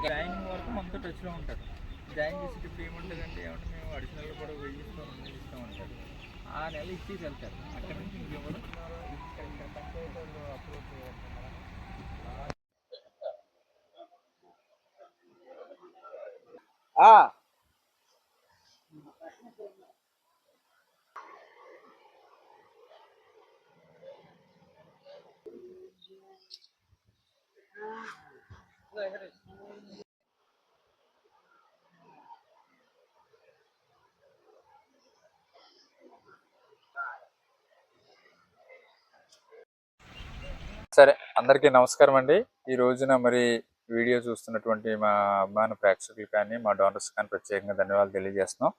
Joining వరకు మనతో టచ్లో ఉంటారు. జాయిన్ చేసేటప్పుడు ఏముంటుందంటే ఏమంటే మేము అడిషనల్ కూడా ఇస్తామంటారు. ఆ నెల ఇచ్చేసి వెళ్తారు. అక్కడి నుంచి ఇంకెవరు సరే, అందరికీ నమస్కారం అండి. ఈ రోజున మరి వీడియో చూస్తున్నటువంటి మా అభిమాన ప్రేక్షకులు కానీ మా డోనర్స్ కానీ ప్రత్యేకంగా ధన్యవాదాలు తెలియజేస్తున్నాం.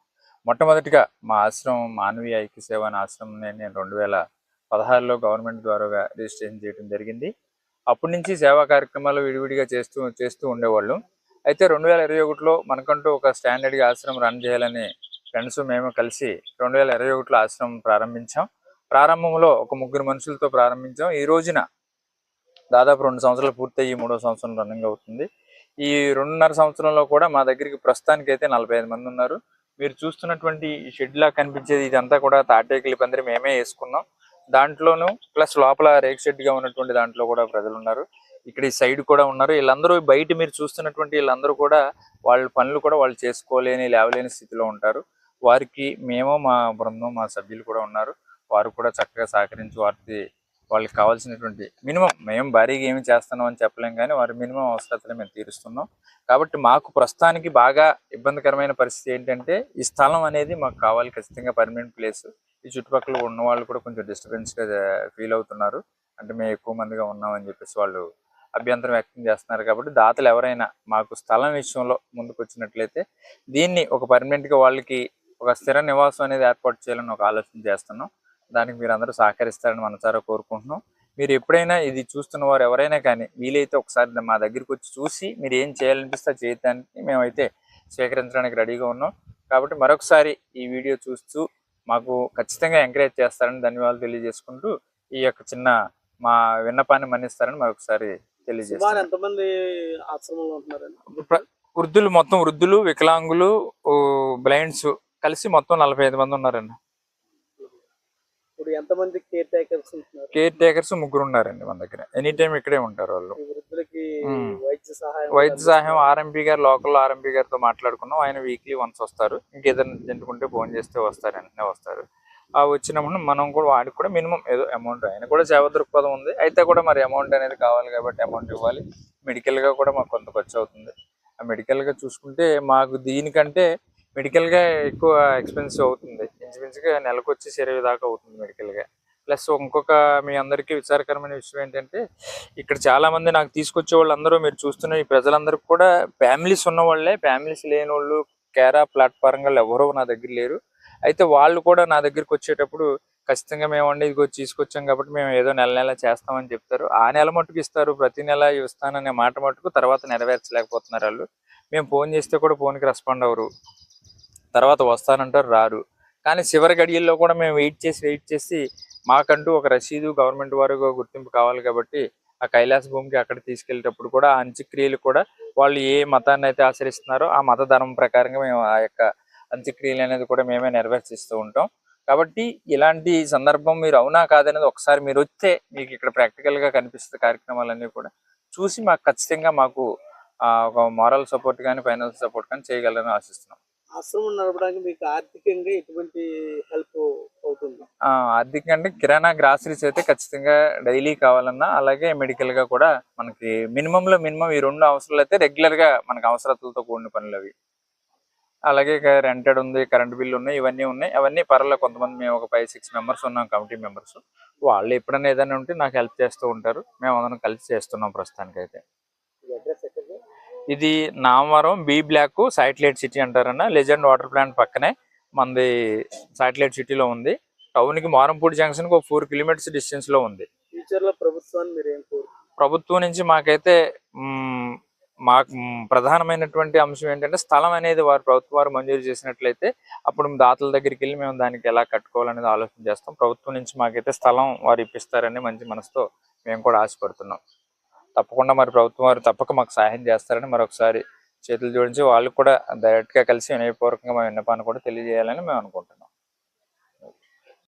మొట్టమొదటిగా మా ఆశ్రమం మానవీయ ఐక్య సేవ అనే ఆశ్రమం నేను 2016లో గవర్నమెంట్ ద్వారా రిజిస్ట్రేషన్ చేయడం జరిగింది. అప్పటి నుంచి సేవా కార్యక్రమాలు విడివిడిగా చేస్తూ ఉండేవాళ్ళు. అయితే 2021లో మనకంటూ ఒక స్టాండర్డ్గా ఆశ్రమం రన్ చేయాలని ఫ్రెండ్స్ మేము కలిసి 2021లో ఆశ్రమం ప్రారంభించాం. ప్రారంభంలో ఒక 3 మనుషులతో ప్రారంభించాం. ఈ రోజున దాదాపు 2 సంవత్సరాలు పూర్తయ్యి 3వ సంవత్సరం రన్నింగ్ అవుతుంది. ఈ 2.5 సంవత్సరంలో కూడా మా దగ్గరికి ప్రస్తుతానికి అయితే 45 మంది ఉన్నారు. మీరు చూస్తున్నటువంటి షెడ్ లా కనిపించేది ఇదంతా కూడా తాటేకిలి పందిరి మేమే వేసుకున్నాం. దాంట్లోనూ ప్లస్ లోపల రేక్ షెడ్గా ఉన్నటువంటి దాంట్లో కూడా ప్రజలు ఉన్నారు. ఇక్కడ ఈ సైడ్ కూడా ఉన్నారు. వీళ్ళందరూ బయట మీరు చూస్తున్నటువంటి వీళ్ళందరూ కూడా వాళ్ళ పనులు కూడా వాళ్ళు చేసుకోలేని లేవలేని స్థితిలో ఉంటారు. వారికి మేము మా బృందం మా సభ్యులు కూడా ఉన్నారు. వారు కూడా చక్కగా సహకరించి వాళ్ళకి కావాల్సినటువంటి మినిమం, మేము భారీగా ఏమి చేస్తున్నాం అని చెప్పలేం కానీ వారి మినిమం అవసరాలు మేము తీరుస్తున్నాం. కాబట్టి మాకు ప్రస్తుతానికి బాగా ఇబ్బందికరమైన పరిస్థితి ఏంటంటే ఈ స్థలం అనేది మాకు కావాలి, ఖచ్చితంగా పర్మనెంట్ ప్లేస్. ఈ చుట్టుపక్కల ఉన్న వాళ్ళు కూడా కొంచెం డిస్టర్బెన్స్గా ఫీల్ అవుతున్నారు. అంటే మేము ఎక్కువ మందిగా ఉన్నామని చెప్పేసి వాళ్ళు అభ్యంతరం వ్యక్తం చేస్తున్నారు. కాబట్టి దాతలు ఎవరైనా మాకు స్థలం విషయంలో ముందుకు వచ్చినట్లయితే దీన్ని ఒక పర్మనెంట్గా వాళ్ళకి ఒక స్థిర నివాసం అనేది ఏర్పాటు చేయాలని ఒక ఆలోచన చేస్తున్నాం. దానికి మీరు అందరూ సహకరిస్తారని మనసారా కోరుకుంటున్నాం. మీరు ఎప్పుడైనా ఇది చూస్తున్న వారు ఎవరైనా కానీ వీలైతే ఒకసారి మా దగ్గరికి వచ్చి చూసి మీరు ఏం చేయాలనిపిస్తే చేయడానికి మేమైతే స్వీకరించడానికి రెడీగా ఉన్నాం. కాబట్టి మరొకసారి ఈ వీడియో చూస్తూ మాకు ఖచ్చితంగా ఎంకరేజ్ చేస్తారని ధన్యవాదాలు తెలియజేసుకుంటూ ఈ యొక్క చిన్న మా విన్నపాన్ని మన్నిస్తారని మరొకసారి తెలియజేస్తాను. వృద్ధులు, మొత్తం వృద్ధులు, వికలాంగులు, బ్లైండ్స్ కలిసి మొత్తం 45 మంది ఉన్నారండి. ఎంతమంది కేర్ టేకర్స్ 3 ఉన్నారండి మన దగ్గర. ఎనీ టైం ఇక్కడే ఉంటారు వాళ్ళు. వైద్య సహాయం ఆర్ఎంపీ గారు, లోకల్ ఆర్ఎంపీ గారితో మాట్లాడుకున్నాం. ఆయన వీక్లీ వన్స్ వస్తారు. ఇంకేదైనా జంటుకుంటే ఫోన్ చేస్తే వస్తారు, వెంటనే వస్తారు. వచ్చినప్పుడు మనం కూడా వాడికి కూడా మినిమం ఏదో అమౌంట్, ఆయన కూడా సేవ దృక్పథం ఉంది. అయితే కూడా మరి అమౌంట్ అనేది కావాలి కాబట్టి అమౌంట్ ఇవ్వాలి. మెడికల్గా కూడా మాకు కొంత ఖర్చు అవుతుంది. ఆ మెడికల్గా చూసుకుంటే మాకు దీనికంటే మెడికల్గా ఎక్కువ ఎక్స్పెన్సివ్ అవుతుంది. ఇంచుమించుగా నెలకు వచ్చి 20 దాకా అవుతుంది మెడికల్గా. ప్లస్ ఇంకొక మీ అందరికీ విచారకరమైన విషయం ఏంటంటే ఇక్కడ చాలామంది నాకు తీసుకొచ్చే వాళ్ళందరూ మీరు చూస్తున్న ఈ ప్రజలందరికీ కూడా ఫ్యామిలీస్ ఉన్న వాళ్ళే. ఫ్యామిలీస్ లేని వాళ్ళు కేరా ప్లాట్ఫారంగా ఎవరో నా దగ్గర లేరు. అయితే వాళ్ళు కూడా నా దగ్గరికి వచ్చేటప్పుడు ఖచ్చితంగా మేము ఇది తీసుకొచ్చాం కాబట్టి మేము ఏదో నెల చేస్తామని చెప్తారు. ఆ నెల మట్టుకు ఇస్తారు, ప్రతి నెల ఇస్తాననే మాట మట్టుకు తర్వాత నెరవేర్చలేకపోతున్నారు వాళ్ళు. మేము ఫోన్ చేస్తే కూడా ఫోన్కి రెస్పాండ్ అవ్వరు, తర్వాత వస్తానంటారు, రారు. కానీ చివరి గడియల్లో కూడా మేము వెయిట్ చేసి మాకంటూ ఒక రసీదు గవర్నమెంట్ వారు గుర్తింపు కావాలి కాబట్టి ఆ కైలాస భూమికి అక్కడ తీసుకెళ్ళేటప్పుడు కూడా ఆ అంత్యక్రియలు కూడా వాళ్ళు ఏ మతాన్ని అయితే ఆచరిస్తున్నారో ఆ మత ధర్మం ప్రకారంగా మేము ఆ యొక్క అంత్యక్రియలు అనేది కూడా మేమే నెరవేర్చిస్తూ ఉంటాం. కాబట్టి ఇలాంటి సందర్భం మీరు అవునా కాదనేది ఒకసారి మీరు వస్తే మీకు ఇక్కడ ప్రాక్టికల్గా కనిపిస్తుంది. కార్యక్రమాలన్నీ కూడా చూసి మాకు ఖచ్చితంగా మాకు ఒక మారల్ సపోర్ట్ కానీ ఫైనాన్షియల్ సపోర్ట్ కానీ చేయగలరని ఆశిస్తున్నాం. ఆశ్రమం నడపడానికి మీకు ఆర్థికంగా ఎటువంటి హెల్ప్ అవుతుంది? ఆర్థికంగా అంటే కిరాణా గ్రాసరీస్ అయితే ఖచ్చితంగా డైలీ కావాలన్నా, అలాగే మెడికల్ గా కూడా మనకి మినిమం ఈ రెండు అవసరాలు అయితే రెగ్యులర్ గా మనకి అవసరాలతో కూడిన పనులు అవి. అలాగే రెంటెడ్ ఉంది, కరెంట్ బిల్లు ఉన్నాయి, ఇవన్నీ ఉన్నాయి. అవన్నీ పర్వాలేదు, కొంతమంది మేము ఒక 5-6 మెంబర్స్ ఉన్నాం కమిటీ మెంబర్స్. వాళ్ళు ఎప్పుడైనా ఏదైనా ఉంటే నాకు హెల్ప్ చేస్తూ ఉంటారు. మేము అందరం కలిసి చేస్తున్నాం ప్రస్తుతానికైతే. ఇది Namavaram B block satellite city అంటారన్న, లెజెండ్ వాటర్ ప్లాంట్ పక్కనే మనది సాటిలైట్ సిటీలో ఉంది. టౌన్ కి మారంపూడి జంక్షన్ కి ఒక 4 కిలోమీటర్స్ డిస్టెన్స్ లో ఉంది. ఫ్యూచర్ లో ప్రభుత్వాన్ని మీరు ఏం ప్రభుత్వం నుంచి మాకైతే మాకు ప్రధానమైనటువంటి అంశం ఏంటంటే స్థలం అనేది ప్రభుత్వం వారు మంజూరు చేసినట్లయితే అప్పుడు దాతల దగ్గరికి వెళ్ళి మేము దానికి ఎలా కట్టుకోవాలనేది ఆలోచన చేస్తాం. ప్రభుత్వం నుంచి మాకైతే స్థలం వారు ఇప్పిస్తారని మంచి మనసుతో మేము కూడా ఆశపడుతున్నాం. తప్పకుండా మరి ప్రభుత్వం వారు తప్పక మాకు సహాయం చేస్తారని మరొకసారి చేతులు జోడించి వాళ్ళు కూడా డైరెక్ట్ గా కలిసి వినయపూర్వకంగా మా విన్నపాన్ని కూడా తెలియజేయాలని మేము అనుకుంటున్నాం.